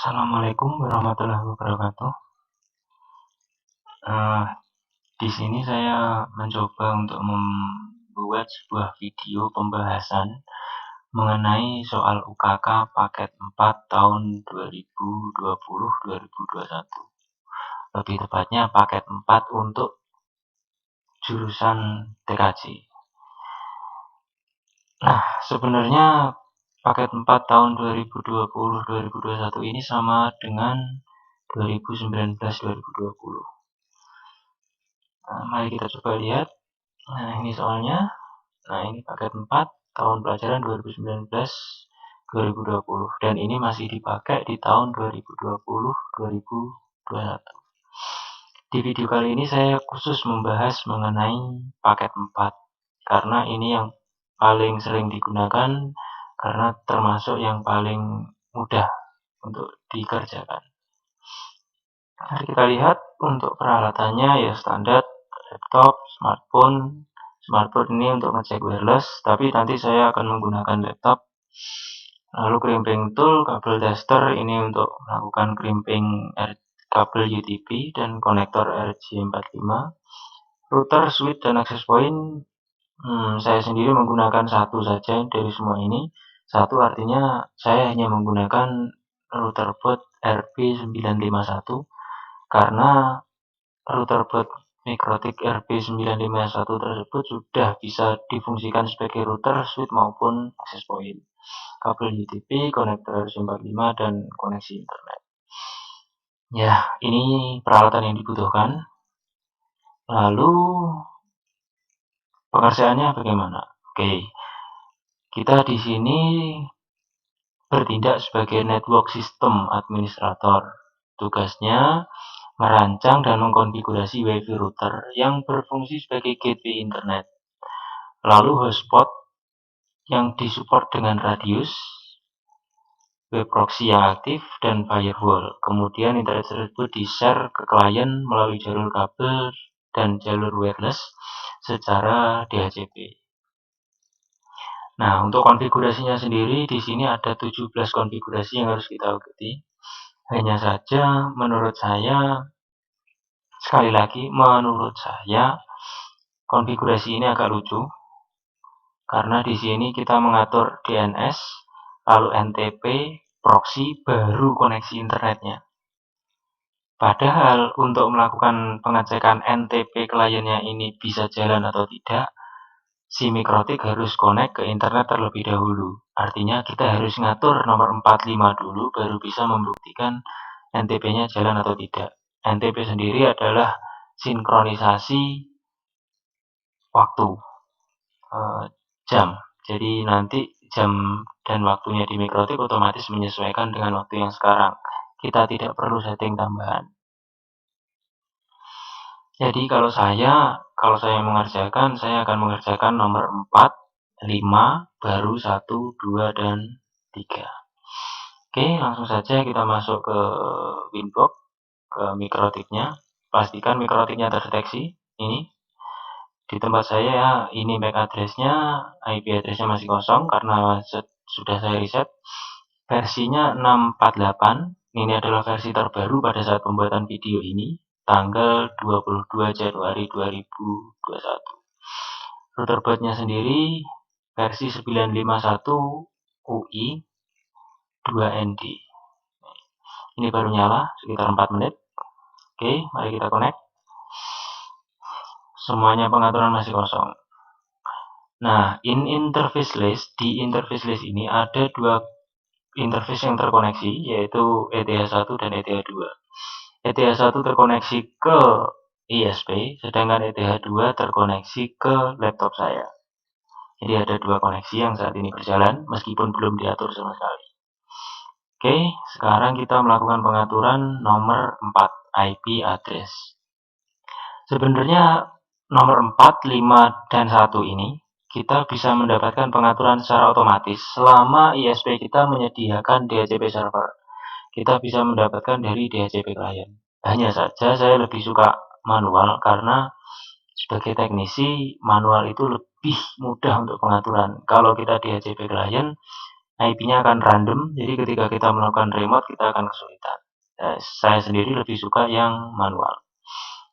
Assalamualaikum warahmatullahi wabarakatuh. Eh, di sini saya mencoba untuk membuat sebuah video pembahasan mengenai soal UKK paket 4 tahun 2020-2021. Lebih tepatnya paket 4 untuk jurusan TKJ. Nah, sebenarnya paket 4 tahun 2020-2021 ini sama dengan 2019-2020. Nah, mari kita coba lihat. Nah, ini soalnya. Nah, ini paket 4 tahun pelajaran 2019-2020 dan ini masih dipakai di tahun 2020-2021. Di video kali ini saya khusus membahas mengenai paket 4 karena ini yang paling sering digunakan karena termasuk yang paling mudah untuk dikerjakan. Mari kita lihat untuk peralatannya ya standar laptop, smartphone. Smartphone ini untuk ngecek wireless, tapi nanti saya akan menggunakan laptop. Lalu crimping tool, kabel tester ini untuk melakukan crimping kabel UTP dan konektor RJ45. Router, switch, dan access point. Saya sendiri menggunakan satu saja dari semua ini. Satu artinya saya hanya menggunakan router boot RB951 karena router boot Mikrotik RB951 tersebut sudah bisa difungsikan sebagai router, switch maupun access point, kabel UTP, konektor RJ45, dan koneksi internet. Ya, ini peralatan yang dibutuhkan. Lalu pengerjaannya bagaimana? Oke, kita di sini bertindak sebagai network system administrator. Tugasnya merancang dan mengkonfigurasi WiFi router yang berfungsi sebagai gateway internet. Lalu hotspot yang disupport dengan radius, web proxy yang aktif, dan firewall. Kemudian internet tersebut di-share ke klien melalui jalur kabel dan jalur wireless secara DHCP. Nah, untuk konfigurasinya sendiri di sini ada 17 konfigurasi yang harus kita ikuti. Hanya saja menurut saya, sekali lagi menurut saya, konfigurasi ini agak lucu. Karena di sini kita mengatur DNS, lalu NTP, proxy, baru koneksi internetnya. Padahal untuk melakukan pengecekan NTP kliennya ini bisa jalan atau tidak, si Mikrotik harus connect ke internet terlebih dahulu. Artinya kita harus ngatur nomor 45 dulu baru bisa membuktikan NTP-nya jalan atau tidak. NTP sendiri adalah sinkronisasi waktu, jam. Jadi nanti jam dan waktunya di Mikrotik otomatis menyesuaikan dengan waktu yang sekarang. Kita tidak perlu setting tambahan. Jadi kalau saya mengerjakan, saya akan mengerjakan nomor 4, 5, baru 1, 2, dan 3. Oke, langsung saja kita masuk ke Winbox, ke Mikrotiknya. Pastikan Mikrotiknya terdeteksi. Ini di tempat saya ini MAC address-nya, IP address-nya masih kosong karena sudah saya reset. Versinya 648. Ini adalah versi terbaru pada saat pembuatan video ini, tanggal 22 Januari 2021. Router bootnya sendiri versi 951 UI 2ND. Ini baru nyala sekitar 4 menit. Oke, mari kita connect. Semuanya pengaturan masih kosong. Nah, di interface list ini ada dua interface yang terkoneksi, yaitu ETH1 dan ETH2. ETH1 terkoneksi ke ISP, sedangkan ETH2 terkoneksi ke laptop saya. Jadi ada dua koneksi yang saat ini berjalan, meskipun belum diatur sama sekali. Oke, sekarang kita melakukan pengaturan nomor 4, IP address. Sebenarnya nomor 4, 5, dan 1 ini kita bisa mendapatkan pengaturan secara otomatis selama ISP kita menyediakan DHCP server. Kita bisa mendapatkan dari DHCP client. Hanya saja saya lebih suka manual karena sebagai teknisi manual itu lebih mudah untuk pengaturan. Kalau kita DHCP client IP-nya akan random, jadi ketika kita melakukan remote kita akan kesulitan. Saya sendiri lebih suka yang manual.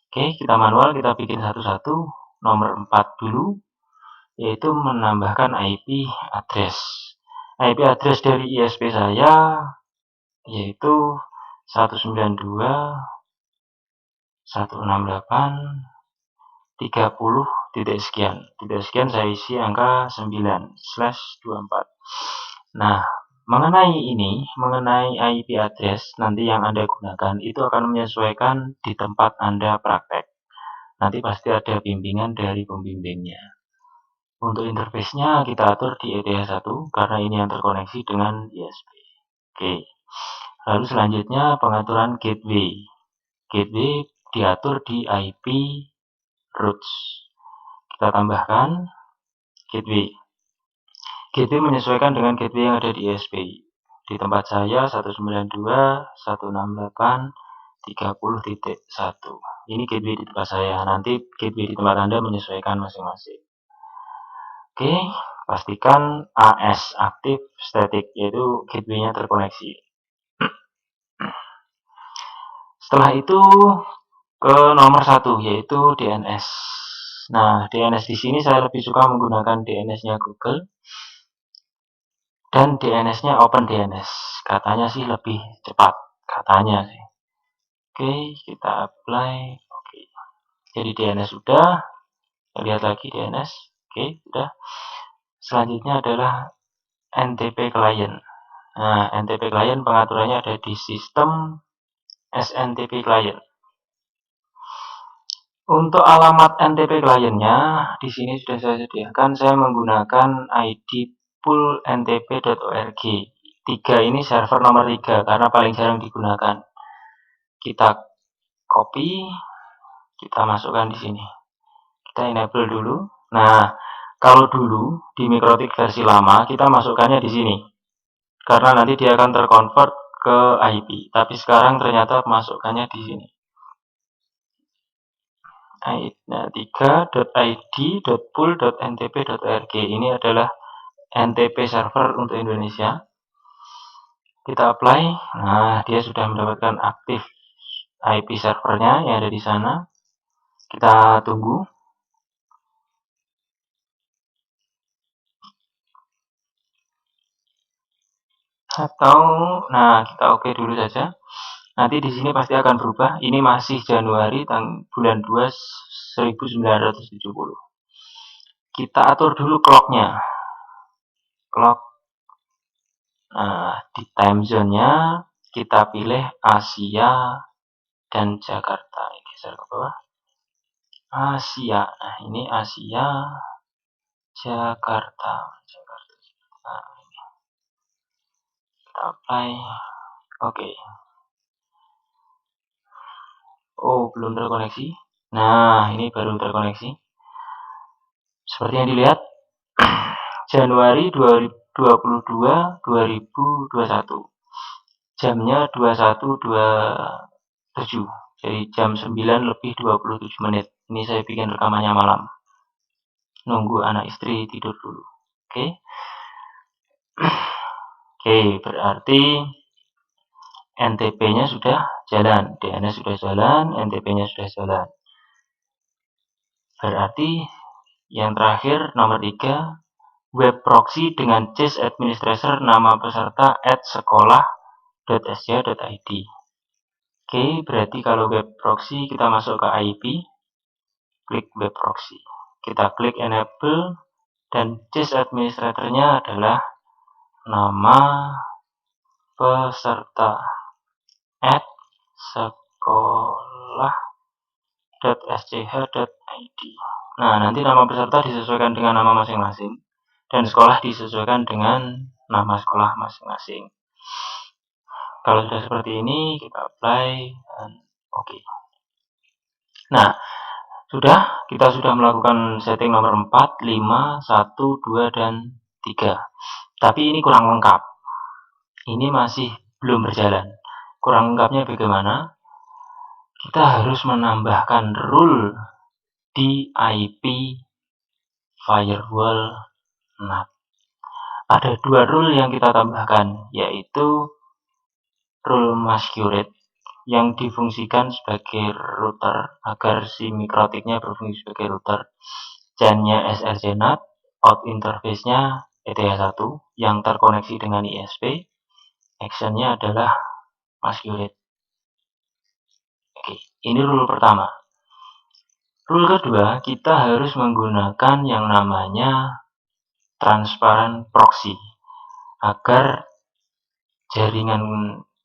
Oke, kita manual, kita bikin satu-satu. Nomor 4 dulu, yaitu menambahkan IP address. IP address dari ISP saya yaitu 192.168.30 titik sekian saya isi angka 9/24. Nah, mengenai IP address nanti yang Anda gunakan itu akan menyesuaikan di tempat Anda praktek. Nanti pasti ada bimbingan dari pembimbingnya. Untuk interface-nya kita atur di ETH1 karena ini yang terkoneksi dengan ISP. Oke. Lalu selanjutnya pengaturan gateway. Gateway diatur di IP routes. Kita tambahkan gateway. Gateway menyesuaikan dengan gateway yang ada di ISP. Di tempat saya 192.168.30.1. Ini gateway di tempat saya. Nanti gateway di tempat Anda menyesuaikan masing-masing. Oke, pastikan AS aktif static, yaitu gateway-nya terkoneksi. Setelah itu ke nomor 1, yaitu DNS. Nah, DNS di sini saya lebih suka menggunakan DNS-nya Google dan DNS-nya OpenDNS. Katanya sih lebih cepat, katanya sih. Oke, kita apply. Oke, jadi DNS sudah. Kita lihat lagi DNS. Oke, sudah. Selanjutnya adalah NTP client. Nah, NTP client pengaturannya ada di sistem SNTP client. Untuk alamat NTP kliennya di sini sudah saya sediakan. Saya menggunakan ID pool ntp.org. 3 ini server nomor 3 karena paling jarang digunakan. Kita copy, kita masukkan di sini. Kita enable dulu. Nah, kalau dulu di Mikrotik versi lama kita masukkannya di sini. Karena nanti dia akan terconvert ke IP. Tapi sekarang ternyata masukkannya di sini. 3.id.pool.ntp.org ini adalah NTP server untuk Indonesia. Kita apply. Nah, dia sudah mendapatkan aktif IP servernya yang ada di sana. Kita tunggu. Nah, kita oke dulu saja. Nanti di sini pasti akan berubah. Ini masih Januari bulan 2 1970. Kita atur dulu clock-nya. Clock. Nah, di time zone-nya kita pilih Asia dan Jakarta. Geser ke bawah. Asia. Nah, ini Asia, Jakarta. Nah, ini. Kita apply. Oke. Oh, belum terkoneksi. Nah, ini baru terkoneksi. Seperti yang dilihat, Januari 2022, 2021. Jamnya 21.27. Jadi jam 9:27. Ini saya bikin rekamannya malam. Nunggu anak istri tidur dulu. Oke. Oke, berarti NTP-nya sudah jalan, DNS sudah jalan, NTP-nya sudah jalan. Berarti yang terakhir nomor 3, web proxy dengan CIS administrator nama peserta @sekolah.sj.id. Oke, berarti kalau web proxy kita masuk ke IP, klik web proxy. Kita klik enable dan CIS administratornya adalah nama peserta @sekolah.sch.id. Nah, nanti nama peserta disesuaikan dengan nama masing-masing dan sekolah disesuaikan dengan nama sekolah masing-masing. Kalau sudah seperti ini, kita apply dan oke. Nah, kita sudah melakukan setting nomor 4, 5, 1, 2, dan 3. Tapi ini kurang lengkap. Ini masih belum berjalan. Kurang lengkapnya bagaimana? Kita harus menambahkan rule di IP firewall NAT. ada dua rule yang kita tambahkan, yaitu rule masquerade yang difungsikan sebagai router agar si mikrotiknya berfungsi sebagai router. Chain-nya srcNAT, out interface-nya ETH1 yang terkoneksi dengan ISP, action-nya adalah masquerade. Oke, ini rule pertama. Rule kedua, kita harus menggunakan yang namanya transparent proxy agar jaringan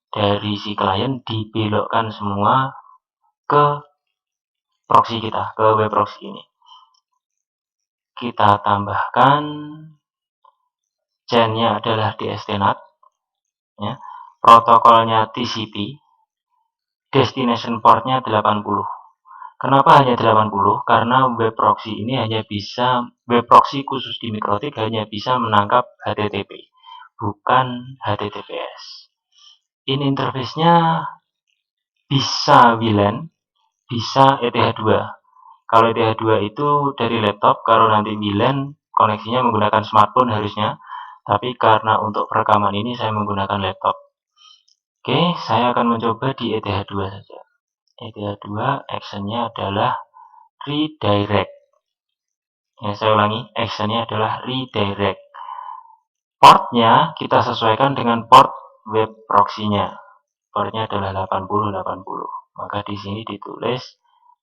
dari si klien dibelokkan semua ke proxy kita, ke web proxy ini. Kita tambahkan chain-nya adalah DST-NAT, ya. Protokolnya TCP, destination port-nya 80. Kenapa hanya 80? Karena web proxy ini web proxy khusus di mikrotik hanya bisa menangkap HTTP, bukan HTTPS. In interface-nya bisa WLAN, bisa ETH2. Kalau ETH2 itu dari laptop, kalau nanti WLAN koneksinya menggunakan smartphone harusnya, tapi karena untuk perekaman ini saya menggunakan laptop. Oke, saya akan mencoba di ETH2 saja. ETH2 action-nya adalah redirect. Ya, saya ulangi, action-nya adalah redirect. Port-nya kita sesuaikan dengan port web proxy-nya. Port-nya adalah 8080. Maka di sini ditulis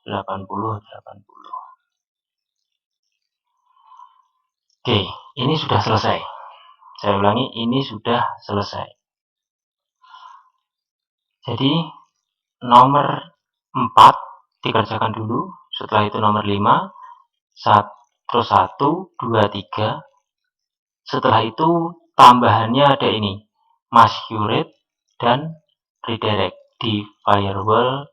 8080. Oke, ini sudah selesai. Saya ulangi, ini sudah selesai. Jadi nomor 4 dikerjakan dulu, setelah itu nomor 5, terus 1, 2, 3. Setelah itu tambahannya ada ini, masquerade dan redirect di firewall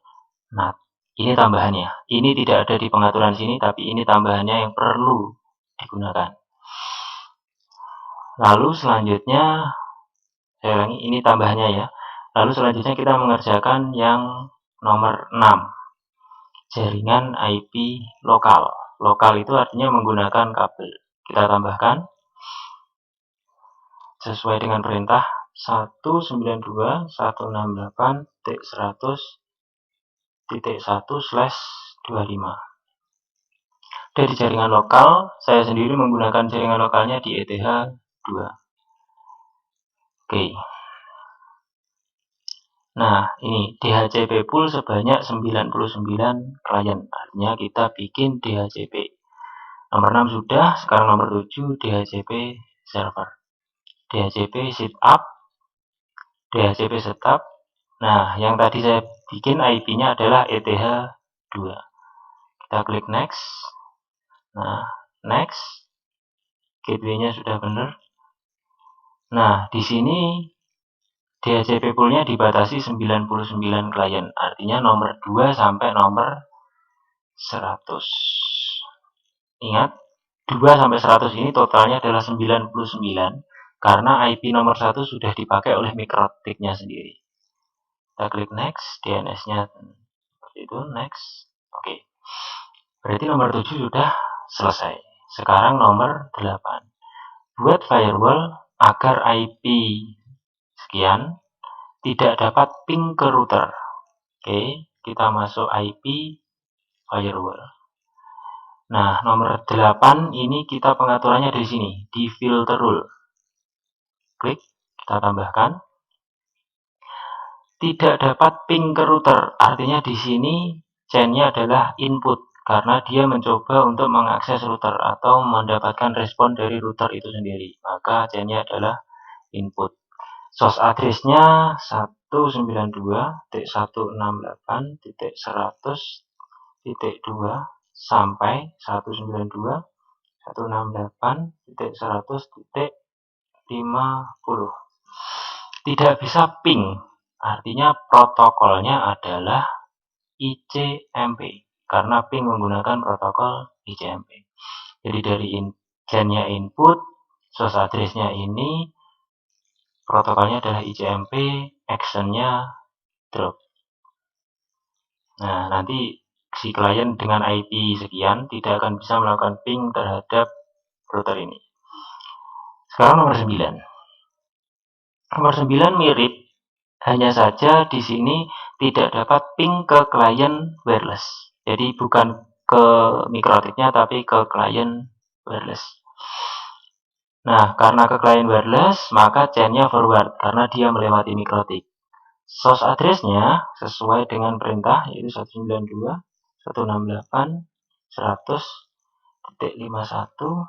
NAT. Ini tambahannya. Ini tidak ada di pengaturan sini, tapi ini tambahannya yang perlu digunakan. Lalu selanjutnya, saya ulangi, ini tambahannya ya. Lalu selanjutnya kita mengerjakan yang nomor 6. Jaringan IP lokal. Lokal itu artinya menggunakan kabel. Kita tambahkan sesuai dengan perintah 192.168.100.1/25. Dari jaringan lokal, saya sendiri menggunakan jaringan lokalnya di ETH2. Oke. Nah, ini DHCP pool sebanyak 99 klien. Artinya kita bikin DHCP. Nomor 6 sudah, sekarang nomor 7 DHCP server. DHCP setup, DHCP setup. Nah, yang tadi saya bikin IP-nya adalah ETH2. Kita klik next. Nah, next. Gateway-nya sudah benar. Nah, di sini DHCP pool-nya dibatasi 99 klien. Artinya nomor 2 sampai nomor 100. Ingat, 2 sampai 100 ini totalnya adalah 99 karena IP nomor 1 sudah dipakai oleh mikrotiknya sendiri. Kita klik next, DNS-nya seperti itu, next. Oke. Berarti nomor 7 sudah selesai. Sekarang nomor 8. Buat firewall agar IP sekian tidak dapat ping ke router. Oke, kita masuk IP firewall. Nah, nomor 8 ini kita pengaturannya di sini, di filter rule. Klik, kita tambahkan. Tidak dapat ping ke router, artinya di sini chain-nya adalah input karena dia mencoba untuk mengakses router atau mendapatkan respon dari router itu sendiri. Maka chain-nya adalah input. Source address-nya 192.168.100.2 sampai 192.168.100.50. Tidak bisa ping, artinya protokolnya adalah ICMP karena ping menggunakan protokol ICMP. Jadi dari chain-nya input, source address-nya ini, protokolnya adalah ICMP, action-nya drop. Nah, nanti si klien dengan IP sekian tidak akan bisa melakukan ping terhadap router ini. Sekarang nomor 9. Nomor 9 mirip, hanya saja di sini tidak dapat ping ke klien wireless. Jadi bukan ke mikrotiknya tapi ke klien wireless. Nah, karena ke klien wireless, maka chainnya forward karena dia melewati mikrotik. Source address-nya sesuai dengan perintah yaitu 192.168.100.51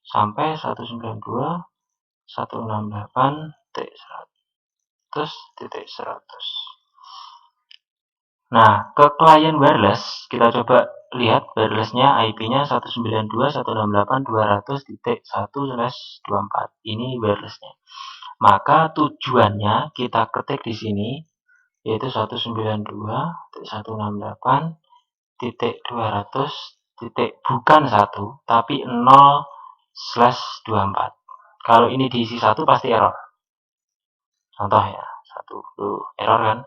sampai 192.168.100.100. Nah, ke klien wireless kita coba lihat wireless-nya IP-nya 192.168.200.1/24. Ini wireless-nya. Maka tujuannya kita ketik di sini yaitu 192.168.200. Bukan 1 tapi 0/24. Kalau ini diisi 1 pasti error. Contoh ya, 1 error kan.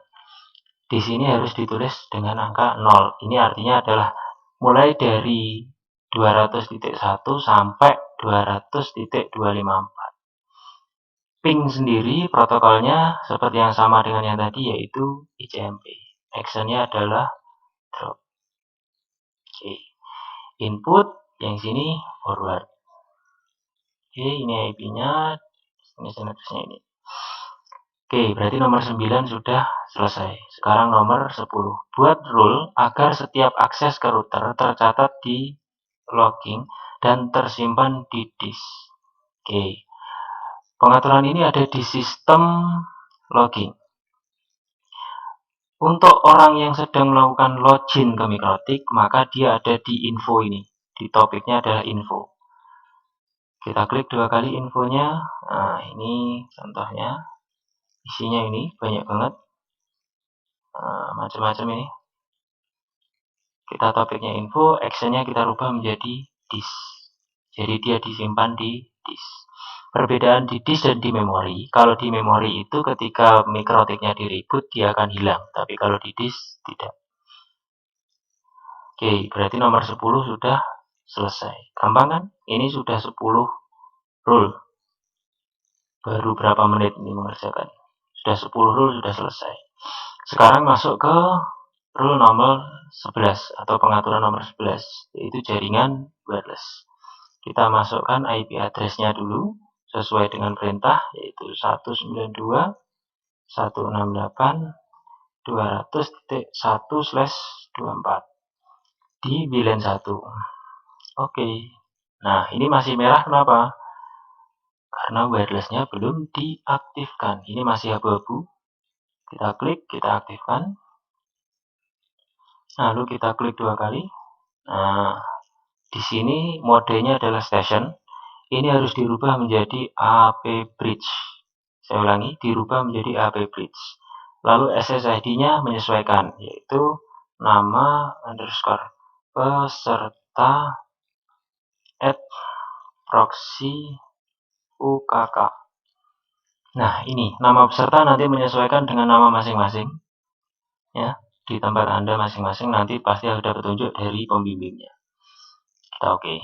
Di sini harus ditulis dengan angka 0. Ini artinya adalah mulai dari 200.1 sampai 200.254. Ping sendiri protokolnya seperti yang sama dengan yang tadi yaitu ICMP. Actionnya adalah drop. Oke. Input yang sini forward. Oke, ini IP-nya, ini address-nya ini. Oke, berarti nomor 9 sudah selesai. Sekarang nomor 10. Buat rule agar setiap akses ke router tercatat di logging dan tersimpan di disk. Oke. Pengaturan ini ada di sistem logging. Untuk orang yang sedang melakukan login ke mikrotik, maka dia ada di info ini. Di topiknya adalah info. Kita klik 2 kali infonya. Nah, ini contohnya. Isinya ini banyak banget. Macam-macam ini. Kita topiknya info, actionnya kita rubah menjadi disk. Jadi dia disimpan di disk. Perbedaan di disk dan di memori. Kalau di memori itu ketika mikrotiknya di reboot dia akan hilang. Tapi kalau di disk tidak. Oke, berarti nomor 10 sudah selesai. Gampang kan? Ini sudah 10 rule. Baru berapa menit ini mengerjakan. Sudah 10 rule sudah selesai. Sekarang masuk ke rule nomor 11 atau pengaturan nomor 11 yaitu jaringan wireless. Kita masukkan IP address-nya dulu sesuai dengan perintah yaitu 192.168.200.1/24 di VLAN 1. Oke. Nah, ini masih merah kenapa? Karena wireless-nya belum diaktifkan. Ini masih abu-abu. Kita klik, kita aktifkan. Lalu kita klik 2 kali. Nah, di sini modenya adalah station. Ini harus dirubah menjadi AP bridge. Saya ulangi, dirubah menjadi AP bridge. Lalu SSID-nya menyesuaikan, yaitu nama underscore peserta @proxy UKK. Nah, ini nama peserta nanti menyesuaikan dengan nama masing-masing. Ya, di tempat Anda masing-masing nanti pasti ada petunjuk dari pembimbingnya. Kita oke.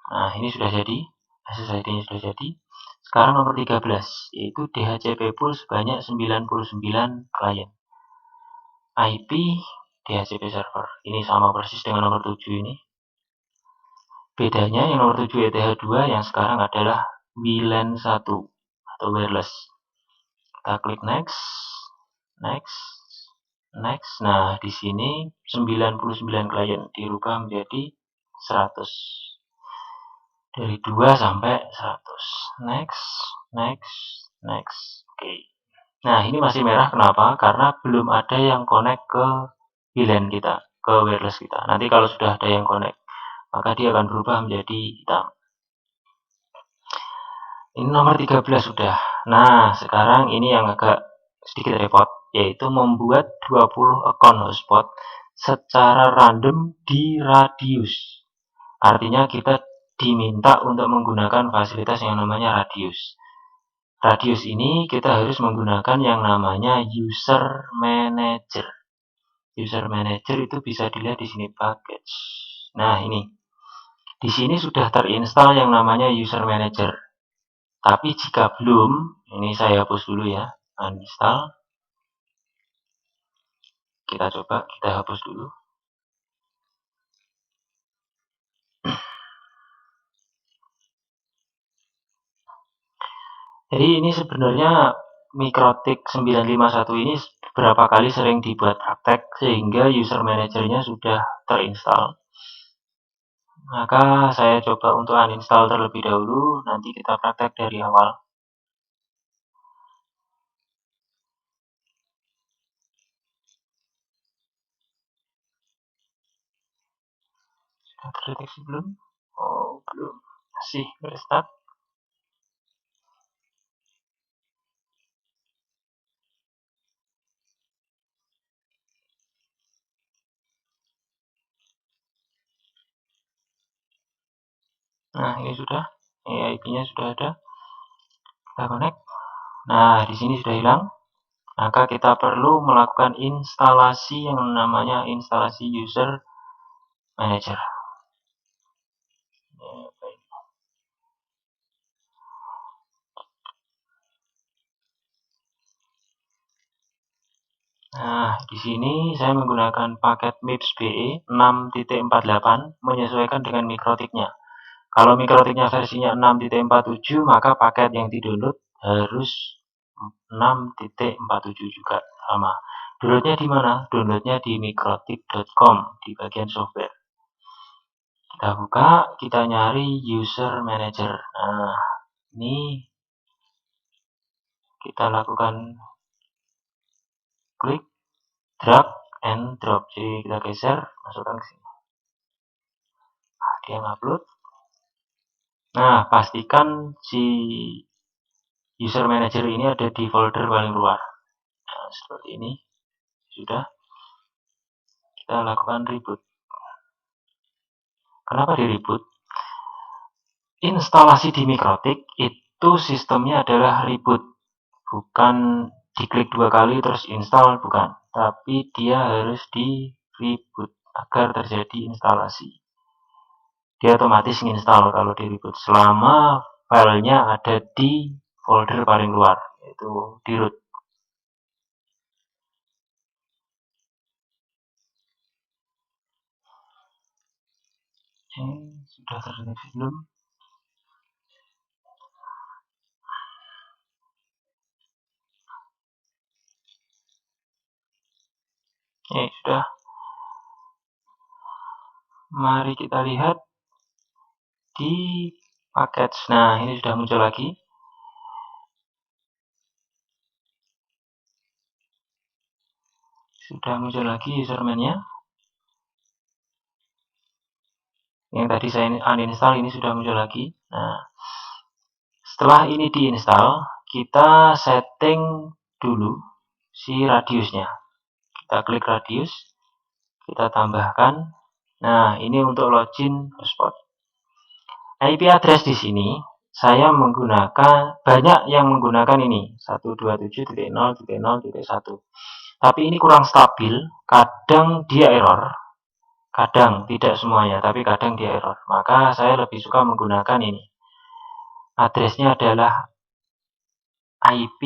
Nah, ini sudah jadi. SSID-nya sudah jadi. Sekarang nomor 13, yaitu DHCP pool sebanyak 99 klien. IP DHCP server. Ini sama persis dengan nomor 7 ini. Bedanya yang nomor 7 ETH2 yang sekarang adalah VLAN 1 atau wireless. Kita klik next. Next. Next. Nah, di sini 99 klien dirubah menjadi 100. Dari 2 sampai 100. Next. Next. Next. Oke. Nah, ini masih merah kenapa? Karena belum ada yang connect ke VLAN kita, ke wireless kita. Nanti kalau sudah ada yang connect, maka dia akan berubah menjadi hitam. Ini nomor 13 sudah. Nah, sekarang ini yang agak sedikit repot, yaitu membuat 20 account hotspot secara random di radius. Artinya kita diminta untuk menggunakan fasilitas yang namanya radius. Radius ini kita harus menggunakan yang namanya user manager. User manager itu bisa dilihat di sini package. Nah, ini. Di sini sudah terinstall yang namanya user manager. Tapi jika belum, ini saya hapus dulu ya, uninstall. Kita coba, kita hapus dulu. Jadi ini sebenarnya Mikrotik 951 ini beberapa kali sering dibuat praktek sehingga user manajernya sudah terinstall. Maka saya coba untuk uninstall terlebih dahulu, nanti kita praktek dari awal. Sudah terdeteksi belum? Oh, belum. Masih restart. Nah, ini sudah. IP-nya sudah ada. Kita connect. Nah, di sini sudah hilang. Maka kita perlu melakukan instalasi yang namanya instalasi user manager. Nah, di sini saya menggunakan paket MIPS BE 6.48 menyesuaikan dengan mikrotiknya. Kalau mikrotiknya versinya 6.47, maka paket yang didownload harus 6.47 juga sama. Downloadnya di mana? Downloadnya di mikrotik.com di bagian software. Kita buka, kita nyari user manager. Nah, ini kita lakukan klik, drag, and drop. Jadi kita geser, masukkan ke sini. Nah, dia ngupload. Nah, pastikan si user manager ini ada di folder paling luar. Nah, seperti ini. Sudah. Kita lakukan reboot. Kenapa di reboot? Instalasi di Mikrotik itu sistemnya adalah reboot. Bukan diklik 2 kali terus install, bukan. Tapi dia harus di reboot agar terjadi instalasi. Dia otomatis install kalau di reboot selama filenya ada di folder paling luar, yaitu di root. Sudah terdeteksi belum? Sudah. Mari kita lihat di package. Nah, ini sudah muncul lagi. Sudah muncul lagi userman-nya. Yang tadi saya uninstall ini sudah muncul lagi. Nah, setelah ini diinstal, kita setting dulu si radiusnya. Kita klik radius, kita tambahkan. Nah, ini untuk login hotspot. IP address di sini saya menggunakan, banyak yang menggunakan ini 127.0.0.1. Tapi ini kurang stabil, kadang dia error. Kadang, tidak semuanya, tapi kadang dia error. Maka saya lebih suka menggunakan ini. Addressnya adalah IP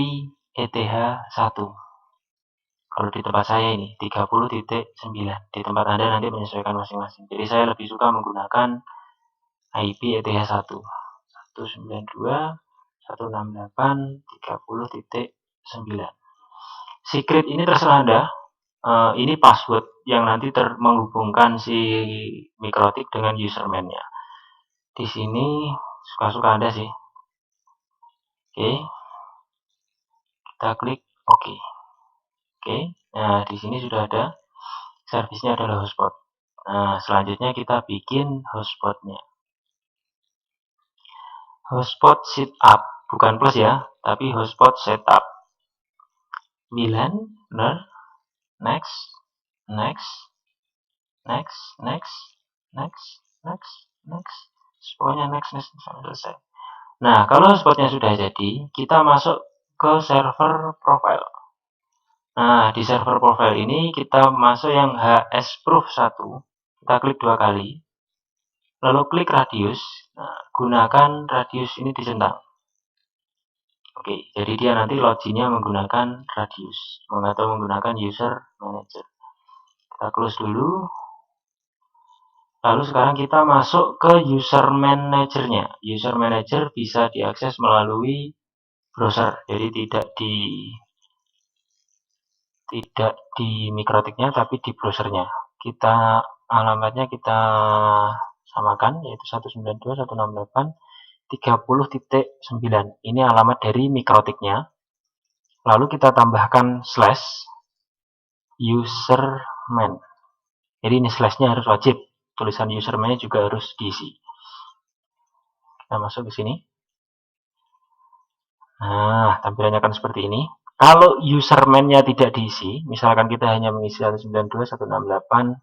ETH1. Kalau di tempat saya ini 30.9. Di tempat Anda nanti menyesuaikan masing-masing. Jadi saya lebih suka menggunakan IP ETH1. 192.168.30.9. Secret ini terserah Anda. Ini password yang nanti menghubungkan si Mikrotik dengan userman-nya. Di sini suka-suka Anda sih. Oke. Kita klik OK. Oke. Nah, di sini sudah ada. Servisnya adalah hotspot. Nah, selanjutnya kita bikin hotspotnya. Hotspot setup, bukan plus ya, tapi hotspot setup. VLAN, benar. Next, next, next, next, next, next, next. Pokoknya next sampai selesai. Nah, kalau hotspotnya sudah jadi, kita masuk ke server profile. Nah, di server profile ini kita masuk yang hsproof 1. Kita klik 2 kali. Lalu klik radius. Nah, gunakan radius ini dicentang. Oke, jadi dia nanti loginnya menggunakan Radius atau menggunakan user manager. Kita close dulu. Lalu sekarang kita masuk ke user manager-nya. User manager bisa diakses melalui browser, jadi tidak di Mikrotiknya tapi di browsernya. Alamatnya kita samakan, yaitu 192.168.30.9. Ini alamat dari Mikrotiknya. Lalu kita tambahkan slash userman. Jadi ini slashnya harus wajib. Tulisan userman juga harus diisi. Kita masuk ke sini. Nah, tampilannya akan seperti ini. Kalau userman-nya tidak diisi, misalkan kita hanya mengisi 192.168.30.9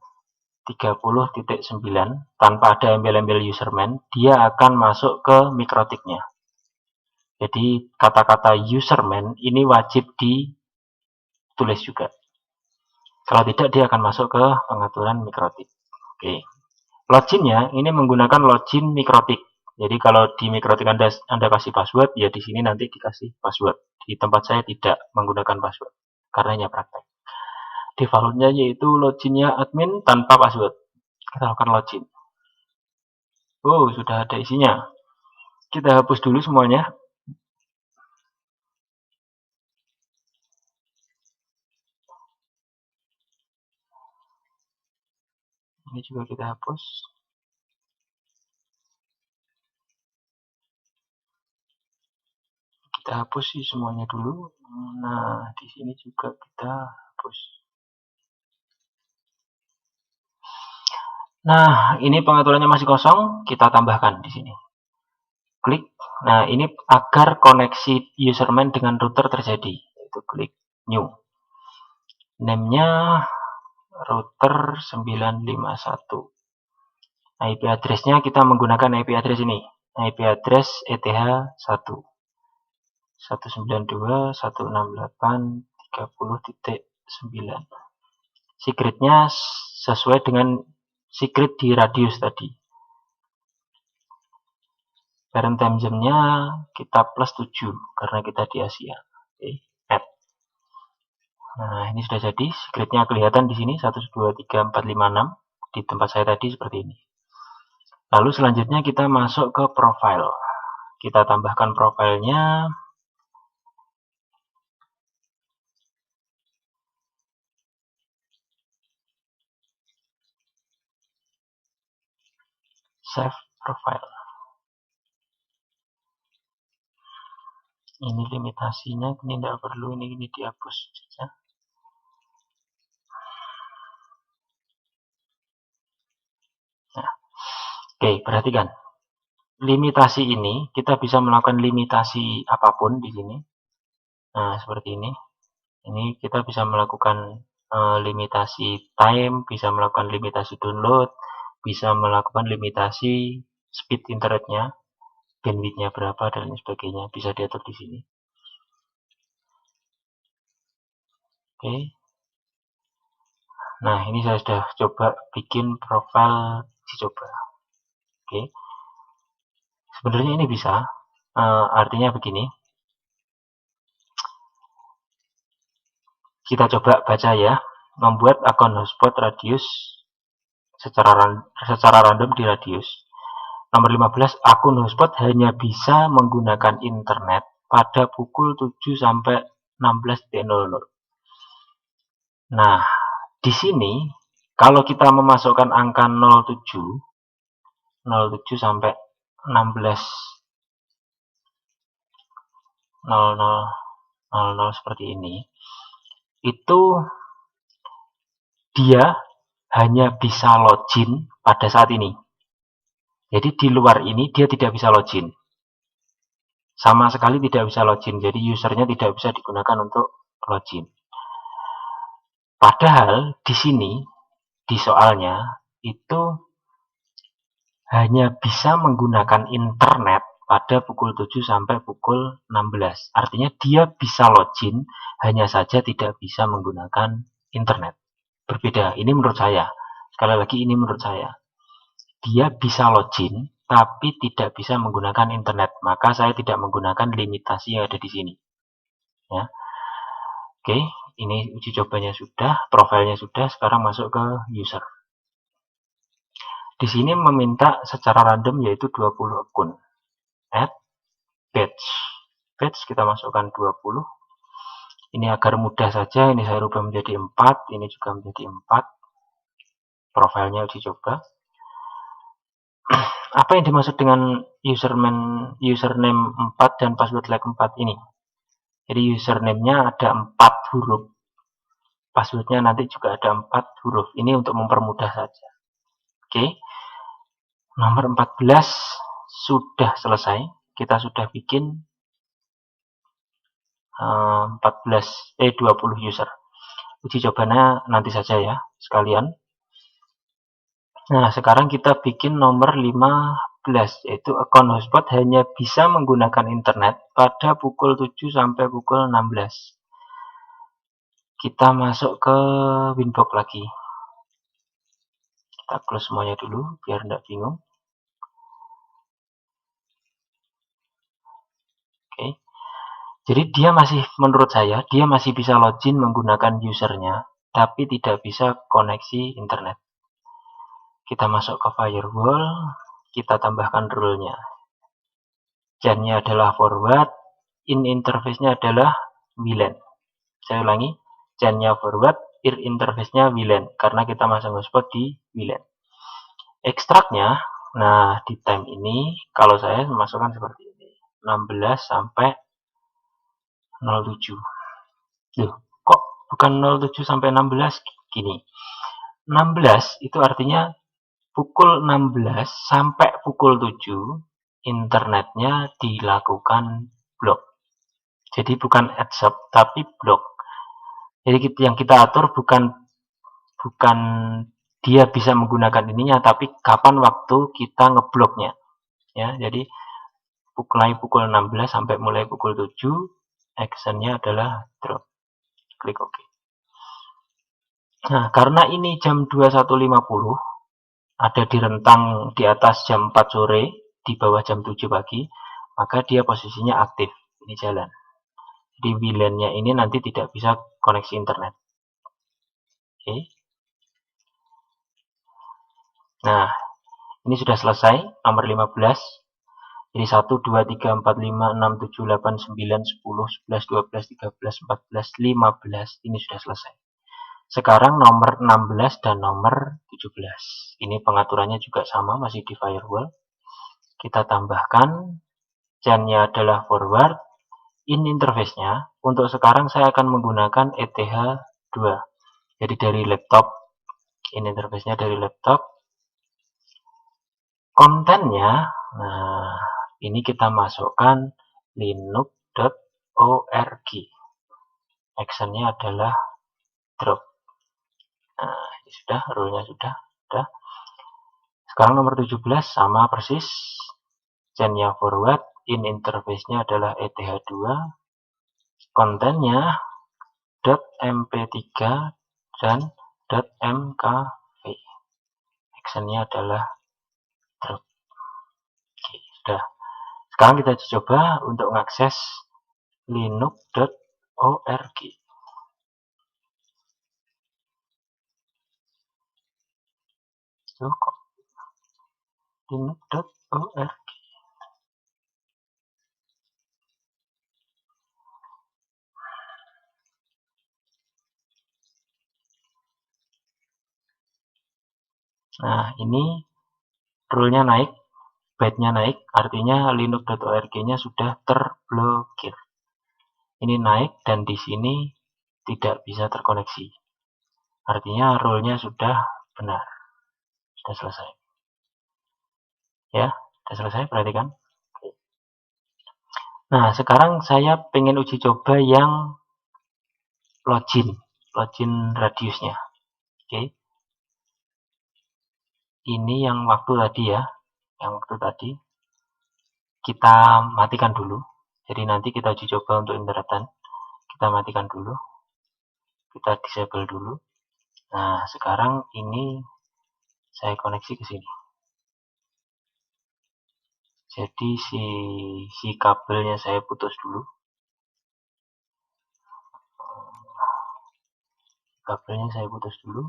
tanpa ada embel-embel userman, dia akan masuk ke Mikrotiknya. Jadi kata-kata userman ini wajib ditulis juga. Kalau tidak, dia akan masuk ke pengaturan Mikrotik. Oke. Loginnya ini menggunakan login Mikrotik. Jadi kalau di Mikrotik Anda kasih password, ya di sini nanti dikasih password. Di tempat saya tidak menggunakan password, karena hanya praktek. Defaultnya yaitu loginnya admin tanpa password. Kita lakukan login. Oh, sudah ada isinya. Kita hapus dulu semuanya. Ini juga kita hapus. Kita hapus sih semuanya dulu. Nah, di sini juga kita hapus. Nah, ini pengaturannya masih kosong, kita tambahkan di sini. Klik. Nah, ini agar koneksi userman dengan router terjadi. Itu klik new. Name-nya router 951. IP address-nya kita menggunakan IP address ini. IP address ETH 1. 192.168.30.9. Secret-nya sesuai dengan secret di Radius tadi. Parent time zone-nya kita plus 7 karena kita di Asia. Oke, add. Nah, ini sudah jadi. Secret-nya kelihatan di sini 123.456 di tempat saya tadi seperti ini. Lalu selanjutnya kita masuk ke profile. Kita tambahkan profilnya. Save profile. Ini limitasinya, ini tidak perlu, ini dihapus saja. Nah, oke, perhatikan. Limitasi ini kita bisa melakukan limitasi apapun di sini. Nah, seperti ini. Ini kita bisa melakukan limitasi time, bisa melakukan limitasi download, bisa melakukan limitasi speed internetnya, bandwidth-nya berapa dan lain sebagainya, bisa diatur di sini. Oke. Nah, ini saya sudah coba bikin profil uji coba. Oke. Sebenarnya ini bisa, artinya begini. Kita coba baca ya, membuat akun hotspot Radius secara random di Radius. Nomor 15, akun hotspot hanya bisa menggunakan internet pada pukul 7 sampai 16.00. Nah, di sini kalau kita memasukkan angka 07 sampai 16.00 seperti ini, itu dia hanya bisa login pada saat ini. Jadi di luar ini dia tidak bisa login. Sama sekali tidak bisa login. Jadi usernya tidak bisa digunakan untuk login. Padahal di sini, di soalnya, itu hanya bisa menggunakan internet pada pukul 7 sampai pukul 16. Artinya dia bisa login, hanya saja tidak bisa menggunakan internet. Berbeda, ini menurut saya. Sekali lagi ini menurut saya. Dia bisa login, tapi tidak bisa menggunakan internet. Maka saya tidak menggunakan limitasi yang ada di sini. Ya. Oke, ini uji cobanya sudah, profilnya sudah, sekarang masuk ke user. Di sini meminta secara random yaitu 20 akun. Add batch. Batch kita masukkan 20. Ini agar mudah saja, ini saya rubah menjadi 4, ini juga menjadi 4. Profilnya uji coba. Apa yang dimaksud dengan username 4 dan password like 4 ini? Jadi username-nya ada 4 huruf. Passwordnya nanti juga ada 4 huruf. Ini untuk mempermudah saja. Oke. Nomor 14 sudah selesai. Kita sudah bikin 20 user. Uji cobanya nanti saja ya, sekalian. Nah, sekarang kita bikin nomor 15, yaitu akun hotspot hanya bisa menggunakan internet pada pukul 7 sampai pukul 16. Kita masuk ke Winbox lagi. Kita close semuanya dulu, biar tidak bingung. Oke. Jadi dia masih, menurut saya, dia masih bisa login menggunakan usernya, tapi tidak bisa koneksi internet. Kita masuk ke firewall, kita tambahkan rule-nya. Jan-nya adalah forward, in interface-nya adalah VLAN. Saya ulangi, Jan-nya forward, in interface-nya VLAN, karena kita masang hotspot di VLAN. Ekstraknya, nah di time ini, kalau saya memasukkan seperti ini, 16 sampai 07. Loh, kok bukan 07 sampai 16? Gini, 16 itu artinya pukul 16 sampai pukul 7 internetnya dilakukan blok. Jadi bukan adshop tapi blok. Jadi yang kita atur bukan dia bisa menggunakan ininya, tapi kapan waktu kita ngebloknya. Ya, jadi mulai pukul 16 sampai mulai pukul 7 actionnya adalah drop. Klik OK. Nah, karena ini jam 21.50, ada di rentang di atas jam 4 sore, di bawah jam 7 pagi, maka dia posisinya aktif. Ini jalan. Di VLAN-nya ini nanti tidak bisa koneksi internet. Oke. Nah, ini sudah selesai, nomor 15. Jadi 1, 2, 3, 4, 5, 6, 7, 8, 9, 10, 11, 12, 13, 14, 15. Ini sudah selesai. Sekarang nomor 16 dan nomor 17. Ini pengaturannya juga sama, masih di firewall. Kita tambahkan, Jan-nya adalah forward, in interface-nya. Untuk sekarang saya akan menggunakan ETH2. Jadi dari laptop, in interface-nya dari laptop. Kontennya, nah ini kita masukkan linux.org. Actionnya adalah drop. Nah, ini sudah, rule-nya sudah. Sekarang nomor 17 sama persis. Jan-nya forward, in interface-nya adalah ETH2. Kontennya .mp3 dan .mkv. Actionnya adalah drop. Oke, sudah. Sekarang kita coba untuk mengakses linux.org. linux.org. Nah, ini rule-nya naik, byte-nya naik, artinya linux.org-nya sudah terblokir. Ini naik dan di sini tidak bisa terkoneksi. Artinya rule-nya sudah benar. Sudah selesai. Ya, sudah selesai, perhatikan. Nah, sekarang saya pengen uji coba yang login radiusnya. Oke. Ini yang waktu tadi ya, kita matikan dulu. Jadi nanti kita uji coba untuk internetan. Kita matikan dulu. Kita disable dulu. Nah, sekarang ini saya koneksi ke sini. Jadi si kabelnya saya putus dulu. Kabelnya saya putus dulu.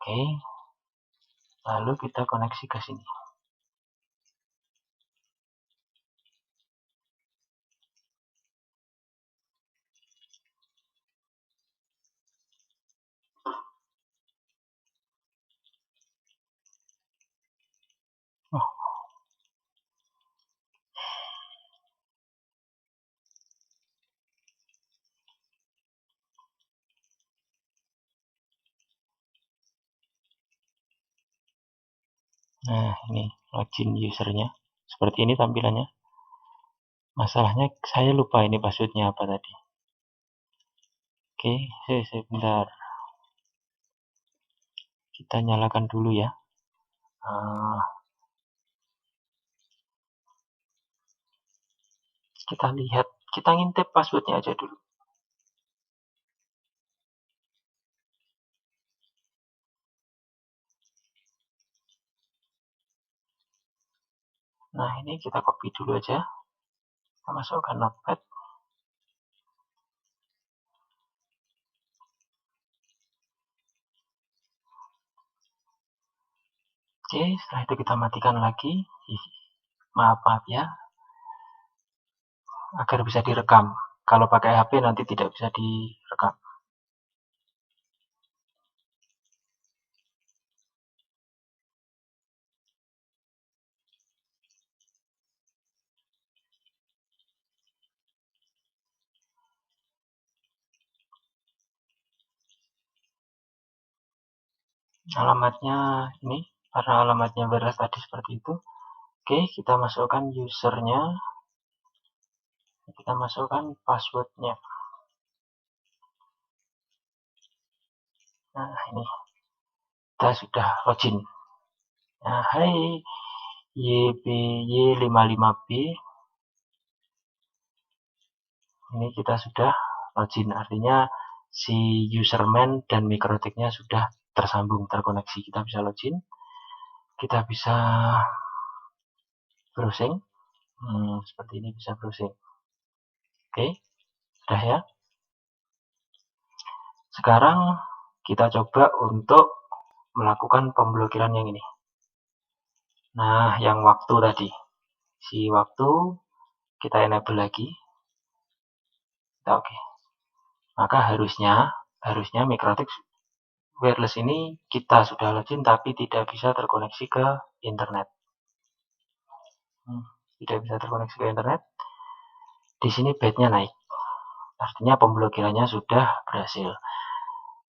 Oke. Lalu kita koneksi ke sini. Nah, ini login usernya. Seperti ini tampilannya. Masalahnya saya lupa ini passwordnya apa tadi. Oke, sebentar. Kita nyalakan dulu ya. Kita lihat, kita ngintip passwordnya aja dulu. Nah, ini kita copy dulu aja. Kita masukkan notepad. Oke, setelah itu kita matikan lagi. Maaf ya, agar bisa direkam. Kalau pakai HP nanti tidak bisa direkam. Alamatnya ini, karena alamatnya beras tadi seperti itu. Oke, kita masukkan usernya. Kita masukkan passwordnya. Nah, ini kita sudah login. Nah, hai YBY55B. Ini kita sudah login, artinya si userman dan mikrotiknya sudah tersambung, terkoneksi. Kita bisa login, kita bisa browsing. Seperti ini bisa browsing. Oke, sudah ya. Sekarang kita coba untuk melakukan pemblokiran yang ini. Nah, yang waktu tadi. Si waktu kita enable lagi. Kita oke. Maka harusnya mikrotik wireless ini kita sudah login tapi tidak bisa terkoneksi ke internet. Tidak bisa terkoneksi ke internet. Di sini byte-nya naik. Artinya pemblokirannya sudah berhasil.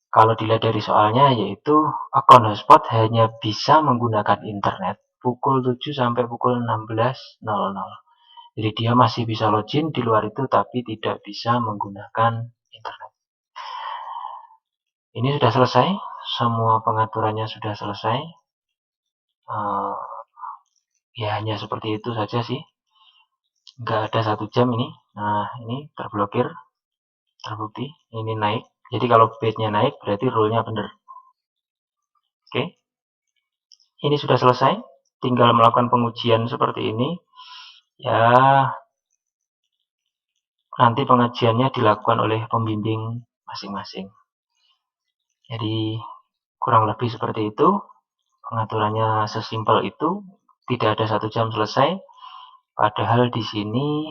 Kalau dilihat dari soalnya, yaitu akun hotspot hanya bisa menggunakan internet pukul 7 sampai pukul 16.00. Jadi dia masih bisa login di luar itu, tapi tidak bisa menggunakan internet. Ini sudah selesai, semua pengaturannya sudah selesai. Ya hanya seperti itu saja sih. Nggak ada 1 jam ini. Nah, ini terblokir, terbukti. Ini naik. Jadi kalau byte-nya naik, berarti rule-nya benar. Oke. Ini sudah selesai. Tinggal melakukan pengujian seperti ini. Ya, nanti pengajiannya dilakukan oleh pembimbing masing-masing. Jadi, kurang lebih seperti itu. Pengaturannya sesimpel itu. Tidak ada 1 jam selesai. Padahal di sini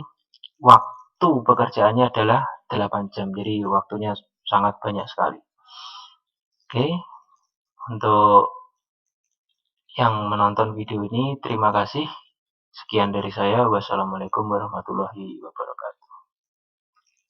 waktu pekerjaannya adalah 8 jam. Jadi, waktunya sangat banyak sekali. Oke, untuk yang menonton video ini, terima kasih. Sekian dari saya. Wassalamualaikum warahmatullahi wabarakatuh.